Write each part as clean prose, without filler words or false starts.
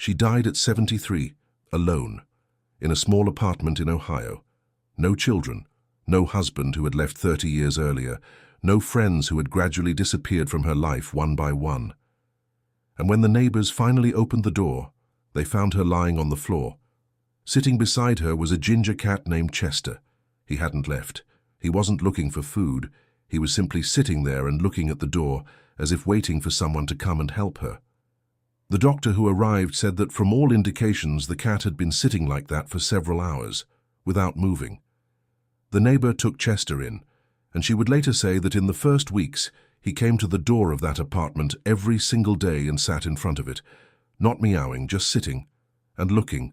She died at 73, alone, in a small apartment in Ohio. No children, no husband who had left 30 years earlier, no friends who had gradually disappeared from her life one by one. And when the neighbors finally opened the door, they found her lying on the floor. Sitting beside her was a ginger cat named Chester. He hadn't left. He wasn't looking for food. He was simply sitting there and looking at the door, as if waiting for someone to come and help her. The doctor who arrived said that from all indications the cat had been sitting like that for several hours, without moving. The neighbor took Chester in, and she would later say that in the first weeks he came to the door of that apartment every single day and sat in front of it, not meowing, just sitting and looking,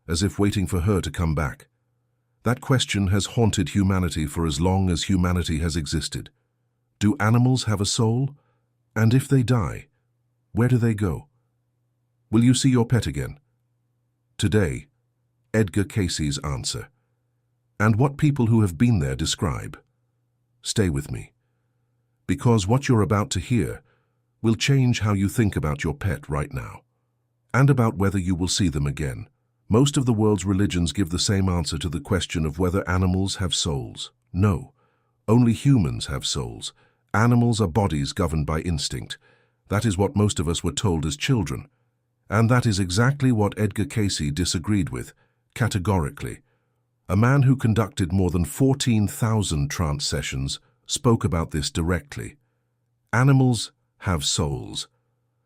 as if waiting for her to come back. That question has haunted humanity for as long as humanity has existed. Do animals have a soul? And if they die, where do they go? Will you see your pet again? Today, Edgar Cayce's answer. And what people who have been there describe. Stay with me. Because what you're about to hear will change how you think about your pet right now, and about whether you will see them again. Most of the world's religions give the same answer to the question of whether animals have souls. No, only humans have souls. Animals are bodies governed by instinct. That is what most of us were told as children. And that is exactly what Edgar Cayce disagreed with, categorically. A man who conducted more than 14,000 trance sessions spoke about this directly. Animals have souls,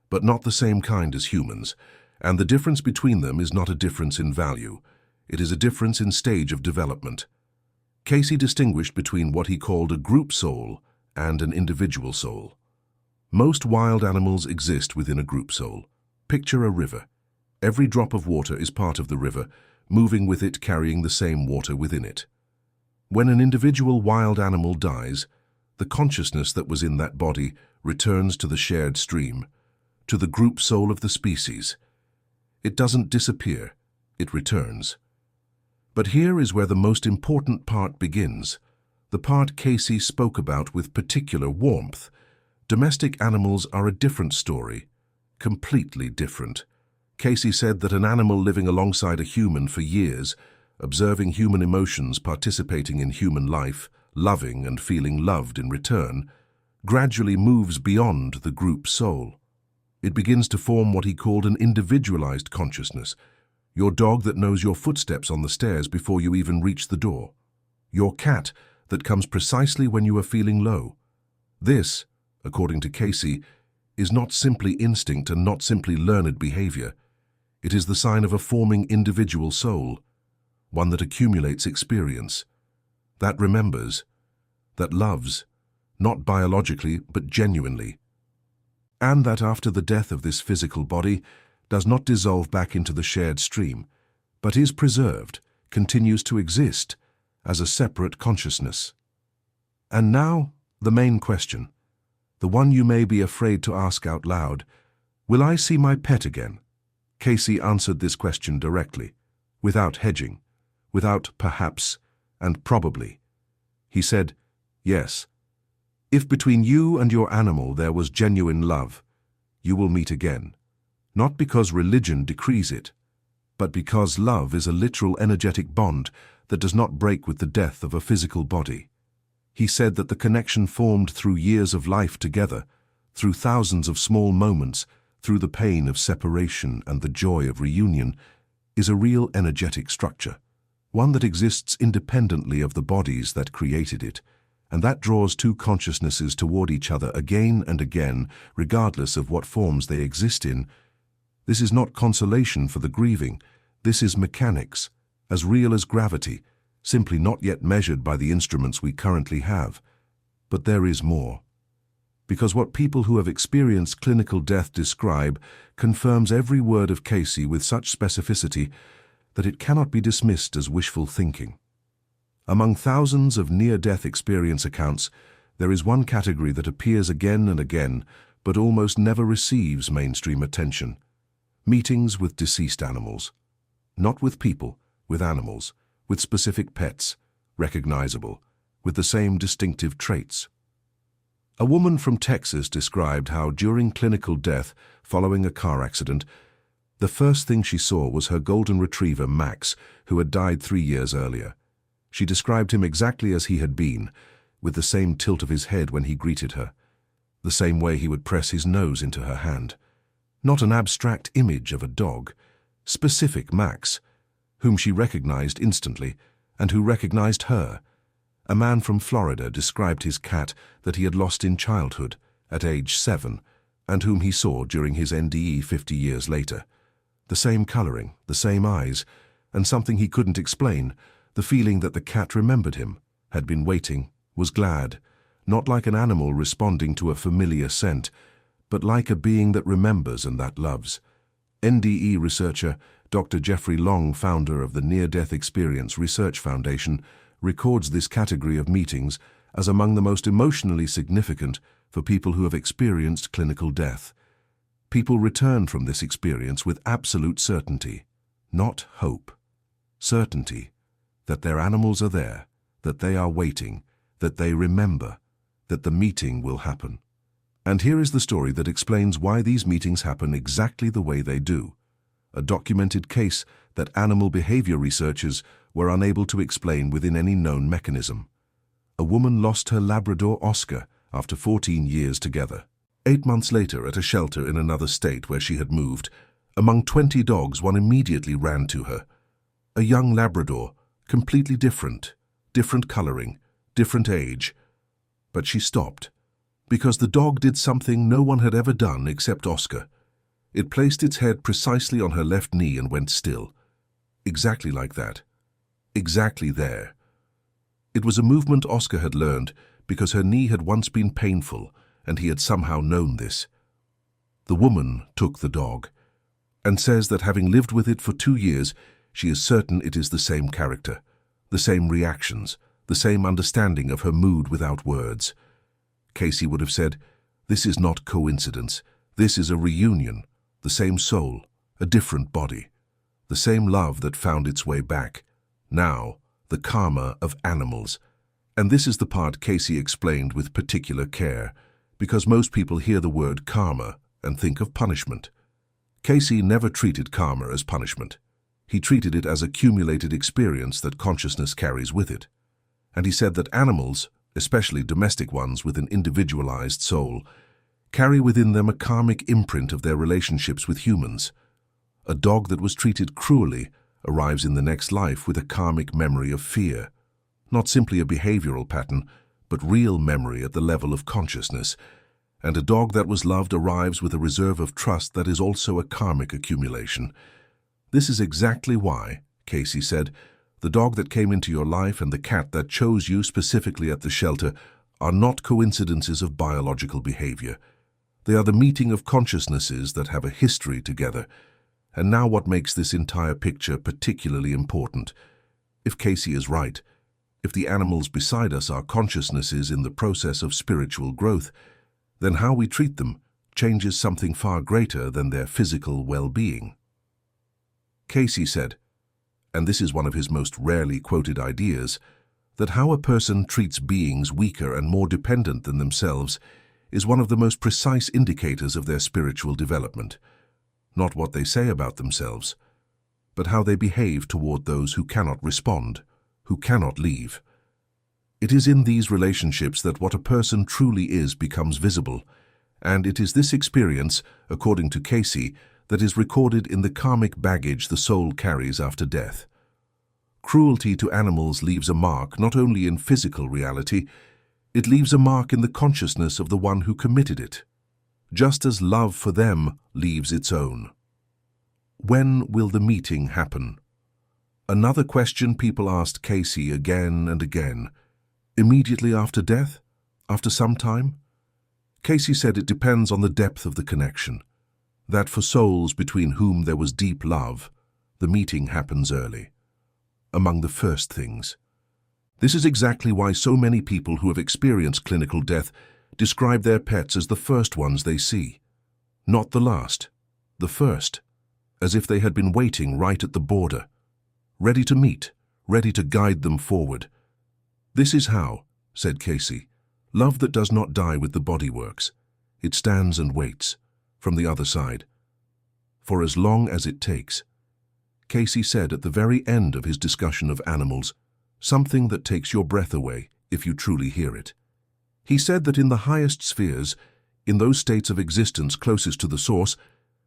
but not the same kind as humans, and the difference between them is not a difference in value. It is a difference in stage of development. Cayce distinguished between what he called a group soul and an individual soul. Most wild animals exist within a group soul. Picture a river. Every drop of water is part of the river, moving with it, carrying the same water within it. When an individual wild animal dies, the consciousness that was in that body returns to the shared stream, to the group soul of the species. It doesn't disappear, it returns. But here is where the most important part begins, the part Cayce spoke about with particular warmth. Domestic animals are a different story, completely different. Cayce said that an animal living alongside a human for years, observing human emotions, participating in human life, loving and feeling loved in return, gradually moves beyond the group soul. It begins to form what he called an individualized consciousness, your dog that knows your footsteps on the stairs before you even reach the door, your cat that comes precisely when you are feeling low. This, according to Cayce, is not simply instinct and not simply learned behavior. It is the sign of a forming individual soul, one that accumulates experience, that remembers, that loves, not biologically but genuinely, and that after the death of this physical body does not dissolve back into the shared stream, but is preserved, continues to exist as a separate consciousness. And now, the main question, the one you may be afraid to ask out loud: will I see my pet again? Cayce answered this question directly, without hedging, without perhaps and probably. He said, yes. If between you and your animal there was genuine love, you will meet again. Not because religion decrees it, but because love is a literal energetic bond that does not break with the death of a physical body. He said that the connection formed through years of life together, through thousands of small moments, through the pain of separation and the joy of reunion, is a real energetic structure, one that exists independently of the bodies that created it, and that draws two consciousnesses toward each other again and again, regardless of what forms they exist in. This is not consolation for the grieving. This is mechanics, as real as gravity, simply not yet measured by the instruments we currently have. But there is more. Because what people who have experienced clinical death describe confirms every word of Cayce with such specificity that it cannot be dismissed as wishful thinking. Among thousands of near-death experience accounts, there is one category that appears again and again, but almost never receives mainstream attention: meetings with deceased animals. Not with people, with animals, with specific pets, recognizable, with the same distinctive traits. A woman from Texas described how during clinical death following a car accident, The first thing she saw was her golden retriever, Max, who had died 3 years earlier. She described him exactly as he had been, with the same tilt of his head when he greeted her, the same way he would press his nose into her hand. Not an abstract image of a dog, specific Max, whom she recognized instantly, and who recognized her. A man from Florida described his cat that he had lost in childhood, at age 7, and whom he saw during his NDE 50 years later. The same coloring, the same eyes, and something he couldn't explain, the feeling that the cat remembered him, had been waiting, was glad, not like an animal responding to a familiar scent, but like a being that remembers and that loves. NDE researcher Dr. Jeffrey Long, founder of the Near-Death Experience Research Foundation, records this category of meetings as among the most emotionally significant for people who have experienced clinical death. People return from this experience with absolute certainty, not hope. Certainty that their animals are there, that they are waiting, that they remember, that the meeting will happen. And here is the story that explains why these meetings happen exactly the way they do. A documented case that animal behavior researchers were unable to explain within any known mechanism. A woman lost her Labrador Oscar after 14 years together. 8 months later, at a shelter in another state where she had moved, among 20 dogs, one immediately ran to her. A young Labrador, completely different coloring, different age. But she stopped, because the dog did something no one had ever done except Oscar. It placed its head precisely on her left knee and went still. Exactly like that. Exactly there. It was a movement Oscar had learned because her knee had once been painful, and he had somehow known this. The woman took the dog, and says that having lived with it for 2 years, she is certain it is the same character, the same reactions, the same understanding of her mood without words. Cayce would have said, "This is not coincidence. This is a reunion, the same soul, a different body, the same love that found its way back. Now, the karma of animals." And this is the part Cayce explained with particular care, because most people hear the word karma and think of punishment. Cayce never treated karma as punishment. He treated it as accumulated experience that consciousness carries with it. And he said that animals, especially domestic ones with an individualized soul, carry within them a karmic imprint of their relationships with humans. A dog that was treated cruelly arrives in the next life with a karmic memory of fear. Not simply a behavioral pattern, but real memory at the level of consciousness. And a dog that was loved arrives with a reserve of trust that is also a karmic accumulation. This is exactly why, Cayce said, the dog that came into your life and the cat that chose you specifically at the shelter are not coincidences of biological behavior. They are the meeting of consciousnesses that have a history together. And now what makes this entire picture particularly important? If Cayce is right, if the animals beside us are consciousnesses in the process of spiritual growth, then how we treat them changes something far greater than their physical well-being. Cayce said, and this is one of his most rarely quoted ideas, that how a person treats beings weaker and more dependent than themselves is one of the most precise indicators of their spiritual development. Not what they say about themselves, but how they behave toward those who cannot respond, who cannot leave. It is in these relationships that what a person truly is becomes visible, and it is this experience, according to Cayce, that is recorded in the karmic baggage the soul carries after death. Cruelty to animals leaves a mark not only in physical reality, it leaves a mark in the consciousness of the one who committed it, just as love for them leaves its own. When will the meeting happen? Another question people asked Cayce again and again. Immediately after death? After some time? Cayce said it depends on the depth of the connection. That for souls between whom there was deep love, the meeting happens early, among the first things. This is exactly why so many people who have experienced clinical death describe their pets as the first ones they see. Not the last, the first, as if they had been waiting right at the border, ready to meet, ready to guide them forward. This is how, said Cayce, love that does not die with the body works. It stands and waits, from the other side. for as long as it takes. Cayce said at the very end of his discussion of animals, something that takes your breath away if you truly hear it. He said that in the highest spheres, in those states of existence closest to the source,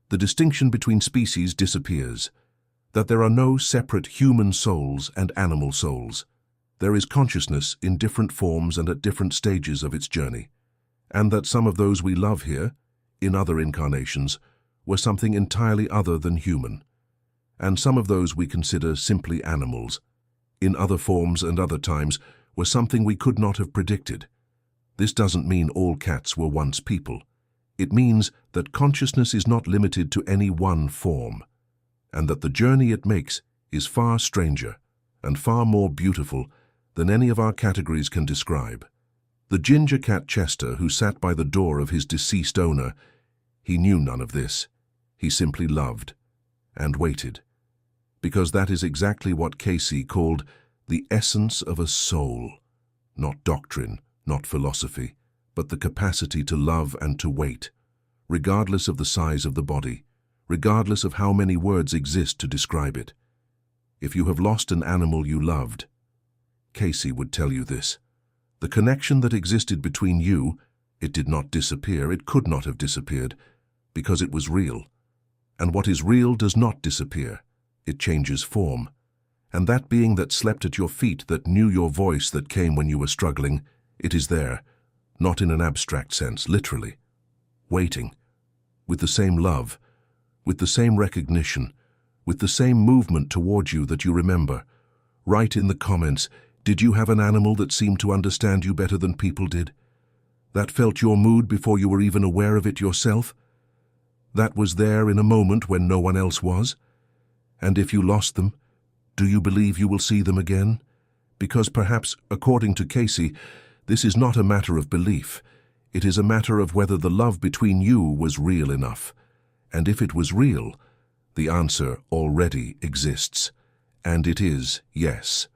the distinction between species disappears, that there are no separate human souls and animal souls. There is consciousness in different forms and at different stages of its journey, and that some of those we love here, in other incarnations, were something entirely other than human, and some of those we consider simply animals, in other forms and other times, were something we could not have predicted. This doesn't mean all cats were once people. It means that consciousness is not limited to any one form, and that the journey it makes is far stranger and far more beautiful than any of our categories can describe. The ginger cat Chester, who sat by the door of his deceased owner, he knew none of this. He simply loved and waited, because that is exactly what Cayce called the essence of a soul, not doctrine, not philosophy, but the capacity to love and to wait, regardless of the size of the body, regardless of how many words exist to describe it. If you have lost an animal you loved, Cayce would tell you this. The connection that existed between you, it did not disappear, it could not have disappeared, because it was real. And what is real does not disappear, it changes form. And that being that slept at your feet, that knew your voice, that came when you were struggling, it is there, not in an abstract sense, literally, waiting, with the same love, with the same recognition, with the same movement towards you that you remember. Write in the comments, did you have an animal that seemed to understand you better than people did? That felt your mood before you were even aware of it yourself? That was there in a moment when no one else was? And if you lost them, do you believe you will see them again? Because perhaps, according to Cayce, this is not a matter of belief. It is a matter of whether the love between you was real enough. And if it was real, the answer already exists. And it is yes.